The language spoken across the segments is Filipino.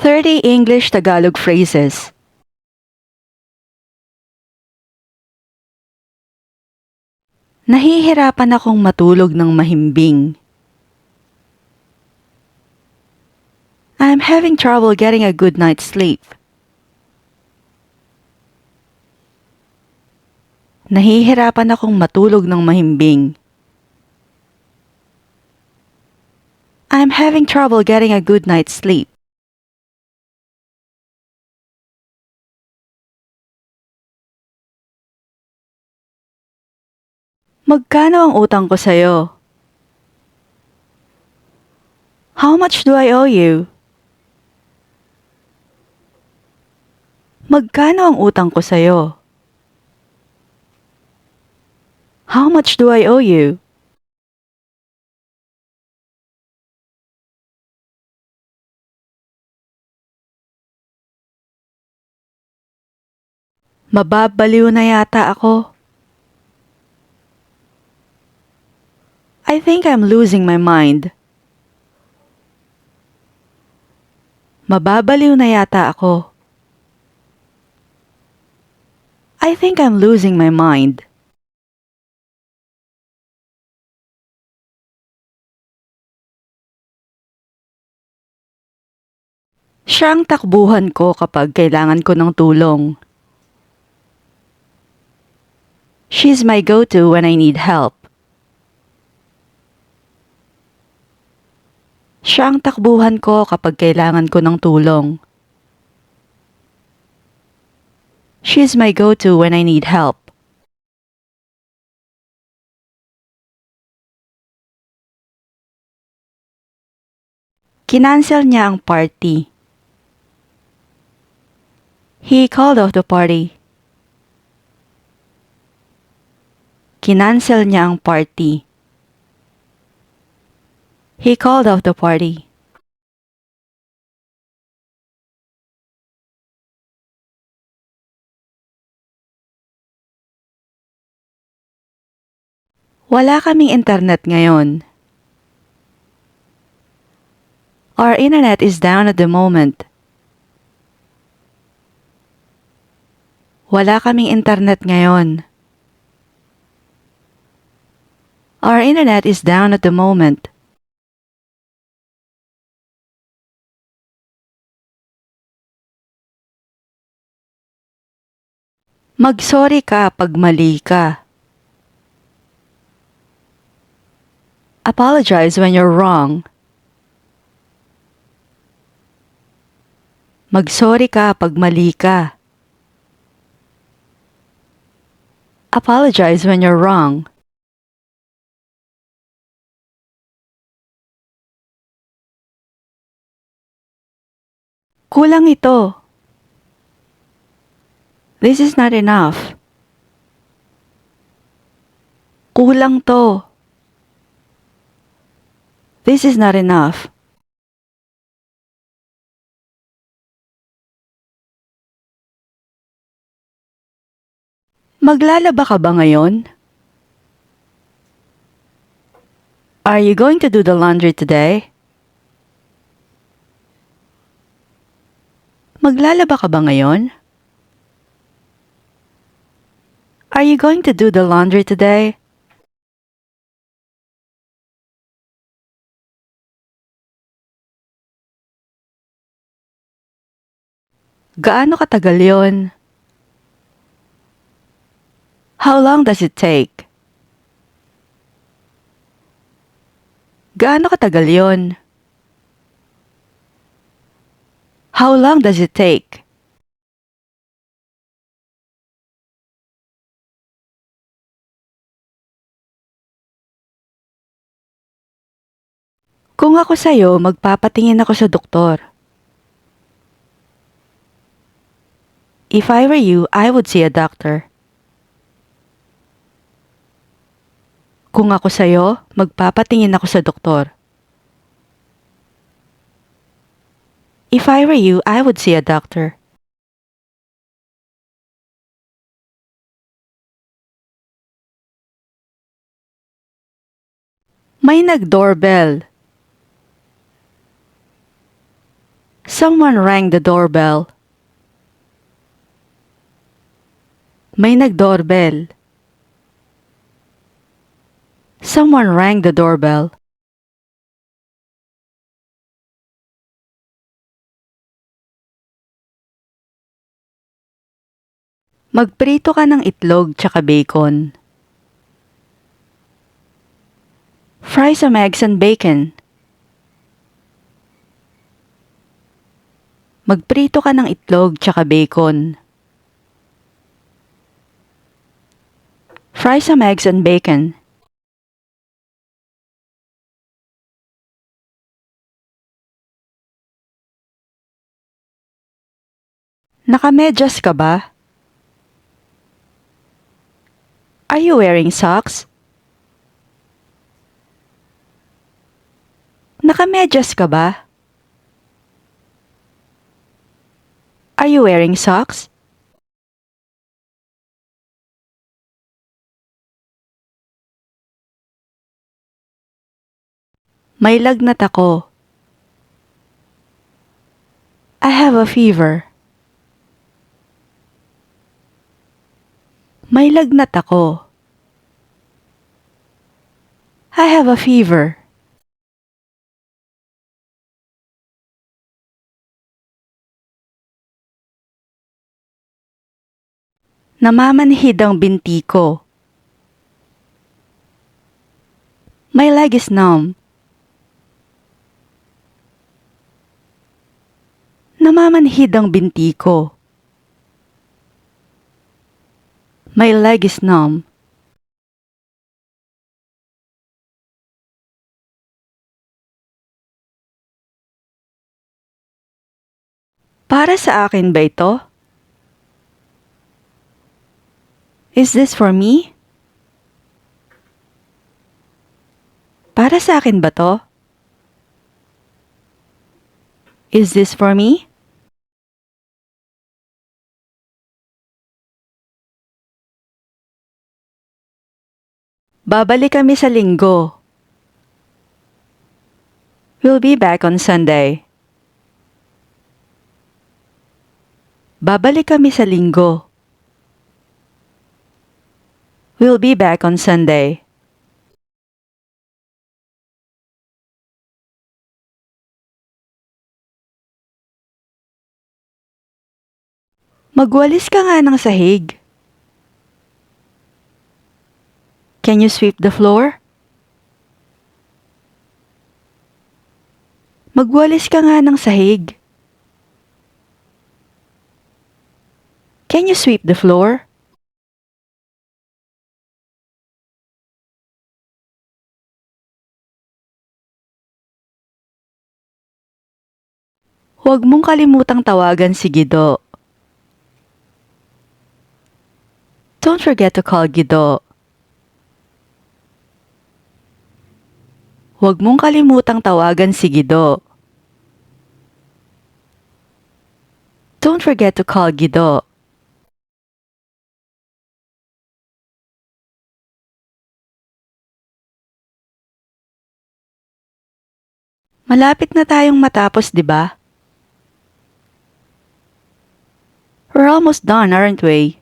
30 English-Tagalog phrases. Nahihirapan akong matulog ng mahimbing. I'm having trouble getting a good night's sleep. Nahihirapan akong matulog ng mahimbing. I'm having trouble getting a good night's sleep. Magkano ang utang ko sa'yo? How much do I owe you? Magkano ang utang ko sa'yo? How much do I owe you? Mababaliw na yata ako. I think I'm losing my mind. Mababaliw na yata ako. I think I'm losing my mind. Siya ang takbuhan ko kapag kailangan ko ng tulong. She's my go-to when I need help. Siya ang takbuhan ko kapag kailangan ko ng tulong. She's my go-to when I need help. Kinansel niya ang party. He called off the party. Kinansel niya ang party. He called off the party. Wala kaming internet ngayon. Our internet is down at the moment. Wala kaming internet ngayon. Our internet is down at the moment. Magsorry ka pag mali ka. Apologize when you're wrong. Magsorry ka pag mali ka. Apologize when you're wrong. Kulang ito. This is not enough. Kulang to. This is not enough. Maglalaba ka ba ngayon? Are you going to do the laundry today? Maglalaba ka ba ngayon? Are you going to do the laundry today? Gaano katagal yon? How long does it take? Gaano katagal yon? How long does it take? Kung ako sa'yo, magpapatingin ako sa doktor. If I were you, I would see a doctor. Kung ako sa'yo, magpapatingin ako sa doktor. If I were you, I would see a doctor. May nag-doorbell. Someone rang the doorbell. May nag-doorbell. Someone rang the doorbell. Magprito ka ng itlog tsaka bacon. Fry some eggs and bacon. Magprito ka ng itlog tsaka bacon. Fry some eggs and bacon. Nakamedyas ka ba? Are you wearing socks? Nakamedyas ka ba? Are you wearing socks? May lagnat ako. I have a fever. May lagnat ako. I have a fever. Namamanhid ang binti ko. My leg is numb. Namamanhid ang binti ko. My leg is numb. Para sa akin ba ito? Is this for me? Para sa akin ba to? Is this for me? Babalik kami sa linggo. We'll be back on Sunday. Babalik kami sa linggo. We'll be back on Sunday. Magwalis ka nga ng sahig. Can you sweep the floor? Magwalis ka nga ng sahig. Can you sweep the floor? Huwag mong kalimutang tawagan si Gido. Don't forget to call Gido. Huwag mong kalimutang tawagan si Gido. Don't forget to call Gido. Malapit na tayong matapos, di ba? We're almost done, aren't we?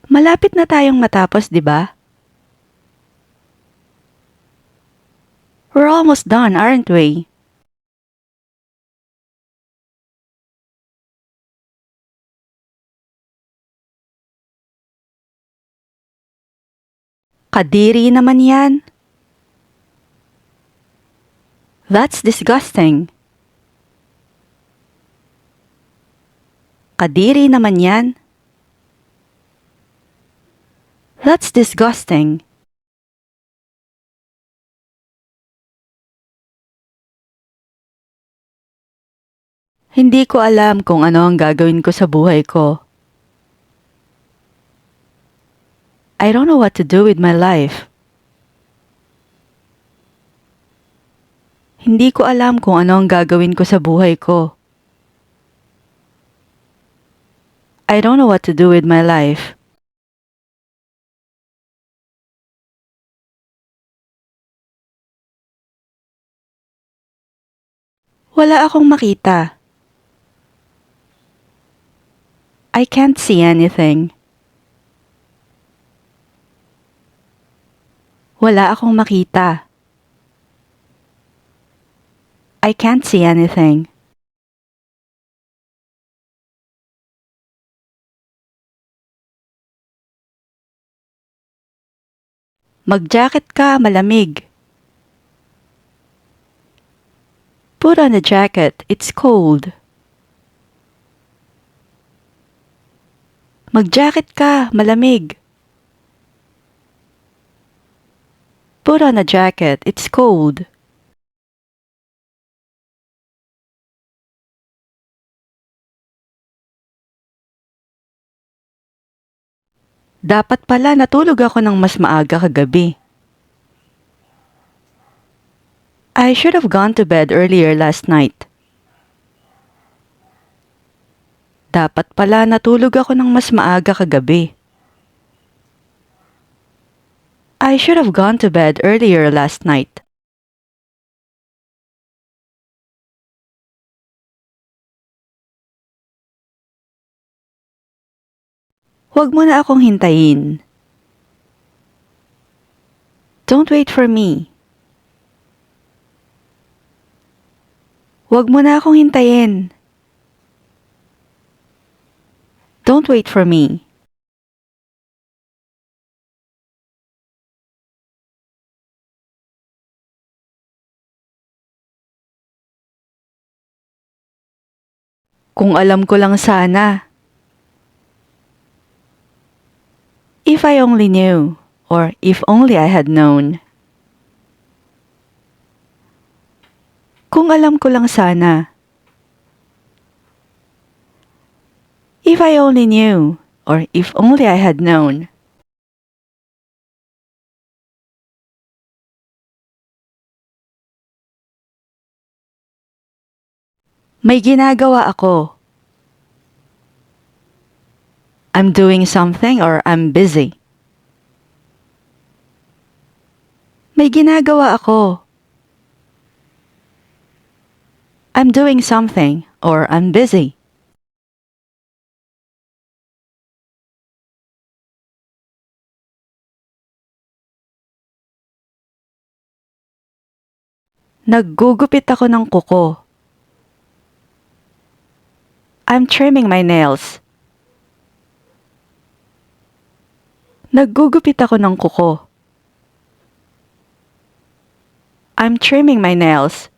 Malapit na tayong matapos, di ba? We're almost done, aren't we? Kadiri naman yan. That's disgusting. Kadiri naman yan. That's disgusting. Hindi ko alam kung ano ang gagawin ko sa buhay ko. I don't know what to do with my life. Hindi ko alam kung ano ang gagawin ko sa buhay ko. I don't know what to do with my life. Wala akong makita. I can't see anything. Wala akong makita. I can't see anything. Mag-jacket ka, malamig. Put on a jacket, it's cold. Mag-jacket ka, malamig. Put on a jacket, it's cold. Dapat pala natulog ako ng mas maaga kagabi. I should have gone to bed earlier last night. Dapat pala natulog ako ng mas maaga kagabi. I should have gone to bed earlier last night. Huwag mo na akong hintayin. Don't wait for me. Huwag mo na akong hintayin. Don't wait for me. Kung alam ko lang sana. If I only knew, or if only I had known. Kung alam ko lang sana. If I only knew, or if only I had known. May ginagawa ako. I'm doing something or I'm busy. May ginagawa ako. I'm doing something or I'm busy. Naggugupit ako ng kuko. I'm trimming my nails. Naggugupit ako ng kuko. I'm trimming my nails.